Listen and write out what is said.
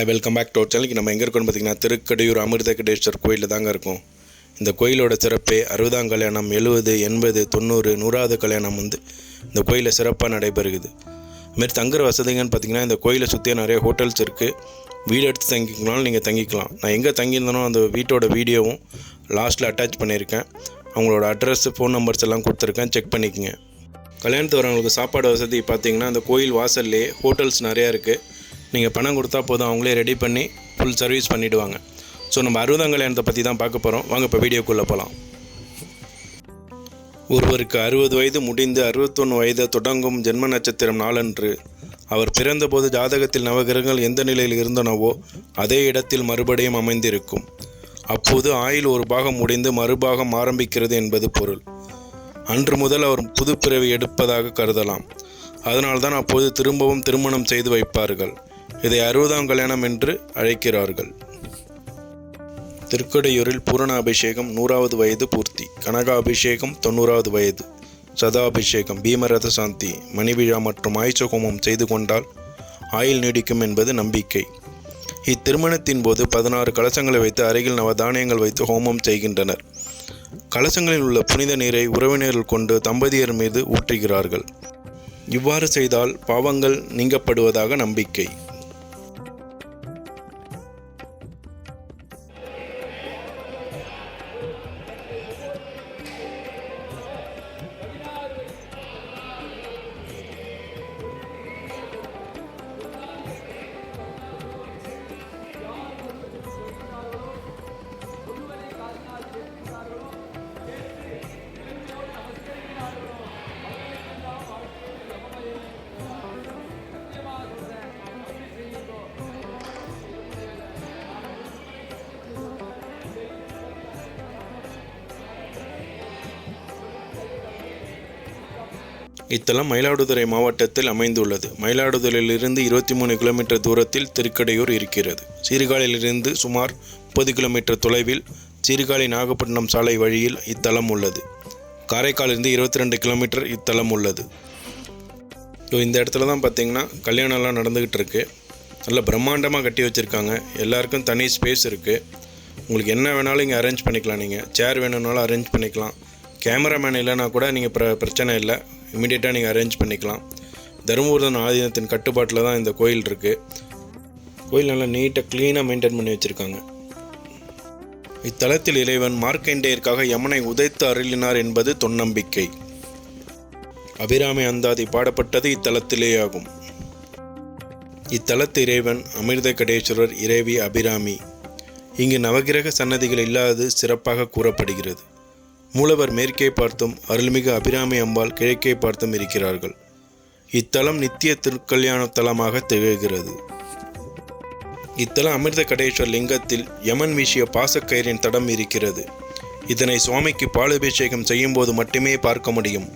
Welcome back to our சேனலுக்கு. நம்ம எங்கே இருக்கோம்னு பார்த்தீங்கன்னா திருக்கடையூர் அமிர்தகடேஸ்வர் கோயிலில் தாங்க இருக்கும். இந்த கோயிலோட சிறப்பே 60ஆம் கல்யாணம், 70, 80, 90, 100வது கல்யாணம் இந்த கோயிலில் சிறப்பாக நடைபெறுகிறது. இதுமாரி தங்குற வசதிங்கன்னு பார்த்தீங்கன்னா இந்த கோயிலை சுற்றி நிறைய ஹோட்டல்ஸ் இருக்குது. வீடு எடுத்து தங்கிக்கணும்னாலும் நீங்கள் தங்கிக்கலாம். நான் எங்கே தங்கியிருந்தனோ அந்த வீட்டோட வீடியோவும் லாஸ்ட்டில் அட்டாச் பண்ணியிருக்கேன். அவங்களோட அட்ரஸ், ஃபோன் நம்பர்ஸ் எல்லாம் கொடுத்துருக்கேன், செக் பண்ணிக்கோங்க. கல்யாணத்து வரவங்களுக்கு சாப்பாடு வசதி பார்த்தீங்கன்னா அந்த கோயில் வாசல்லே ஹோட்டல்ஸ் நிறையா இருக்குது. நீங்கள் பணம் கொடுத்தா போதும், அவங்களே ரெடி பண்ணி ஃபுல் சர்வீஸ் பண்ணிவிடுவாங்க. ஸோ நம்ம 60ஆம் கல்யாணத்தை பற்றி தான் பார்க்க போகிறோம். வாங்க இப்போ வீடியோக்குள்ளே போகலாம். ஒருவருக்கு 60 வயது முடிந்து 61 வயது தொடங்கும் ஜென்ம நட்சத்திரம் நாளன்று அவர் பிறந்தபோது ஜாதகத்தில் நவகிரகங்கள் எந்த நிலையில் இருந்தனவோ அதே இடத்தில் மறுபடியும் அமைந்திருக்கும். அப்போது ஆயுள் ஒரு பாகம் முடிந்து மறுபாகம் ஆரம்பிக்கிறது என்பது பொருள். அன்று முதல் அவர் புதுப்பிறவி எடுப்பதாக கருதலாம். அதனால்தான் அப்போது திரும்பவும் திருமணம் செய்து வைப்பார்கள். இதை 60ஆம் கல்யாணம் என்று அழைக்கிறார்கள். திருக்கடையூரில் பூரண அபிஷேகம் 100வது வயது பூர்த்தி, கனக அபிஷேகம் 90வது வயது, சதாபிஷேகம், பீமரத சாந்தி, மணிவிழா மற்றும் ஆயுஷ ஹோமம் செய்து கொண்டால் ஆயுள் நீடிக்கும் என்பது நம்பிக்கை. இத்திருமணத்தின் போது 16 கலசங்களை வைத்து அருகில் நவதானியங்கள் வைத்து ஹோமம் செய்கின்றனர். கலசங்களில் உள்ள புனித நீரை உறவினர்கள் கொண்டு தம்பதியர் மீது ஊற்றுகிறார்கள். இவ்வாறு செய்தால் பாவங்கள் நீங்கப்படுவதாக நம்பிக்கை. இத்தலம் மயிலாடுதுறை மாவட்டத்தில் அமைந்துள்ளது. மயிலாடுதுறையிலிருந்து 23 கிலோமீட்டர் தூரத்தில் திருக்கடையூர் இருக்கிறது. சீர்காழியிலிருந்து சுமார் 30 கிலோமீட்டர் தொலைவில் சீர்காழி நாகப்பட்டினம் சாலை வழியில் இத்தலம் உள்ளது. காரைக்காலிலிருந்து 22 கிலோமீட்டர் இத்தலம் உள்ளது. இந்த இடத்துல தான் பார்த்திங்கன்னா கல்யாணம்லாம் நடந்துக்கிட்டு இருக்குது. நல்ல பிரம்மாண்டமாக கட்டி வச்சுருக்காங்க. எல்லாருக்கும் தனி ஸ்பேஸ் இருக்குது. உங்களுக்கு என்ன வேணாலும் இங்கே அரேஞ்ச் பண்ணிக்கலாம். நீங்கள் சேர் வேணும்னாலும் அரேஞ்ச் பண்ணிக்கலாம். கேமராமேன் இல்லைனா கூட நீங்கள் பிரச்சனை இல்லை, இமீடியட்டாக நீங்கள் அரேஞ்ச் பண்ணிக்கலாம். தருமபுரம் ஆதீனத்தின் கட்டுப்பாட்டில் தான் இந்த கோயில் இருக்குது. கோயில் நல்லா நீட்டாக க்ளீனாக மெயின்டைன் பண்ணி வச்சுருக்காங்க. இத்தலத்தில் இறைவன் மார்க்கண்டேயருக்காக யமனை உதைத்து அருளினார் என்பது தொன்னம்பிக்கை. அபிராமி அந்தாதி பாடப்பட்டது இத்தலத்திலேயாகும். இத்தலத்து இறைவன் அமிர்தகடேஸ்வரர், இறைவி அபிராமி. இங்கு நவகிரக சன்னதிகள் இல்லாதது சிறப்பாக கூறப்படுகிறது. மூலவர் மேற்கே பார்த்தும் அருள்மிகு அபிராமி அம்பாள் கிழக்கே பார்த்தும் இருக்கிறார்கள். இத்தலம் நித்திய திருக்கல்யாண தலமாக திகழ்கிறது. இத்தலம் அமிர்தகடேஸ்வர் லிங்கத்தில் யமன் வீசிய பாசக்கயிறின் தடம் இருக்கிறது. இதனை சுவாமிக்கு பாலாபிஷேகம் செய்யும் போது மட்டுமே பார்க்க முடியும்.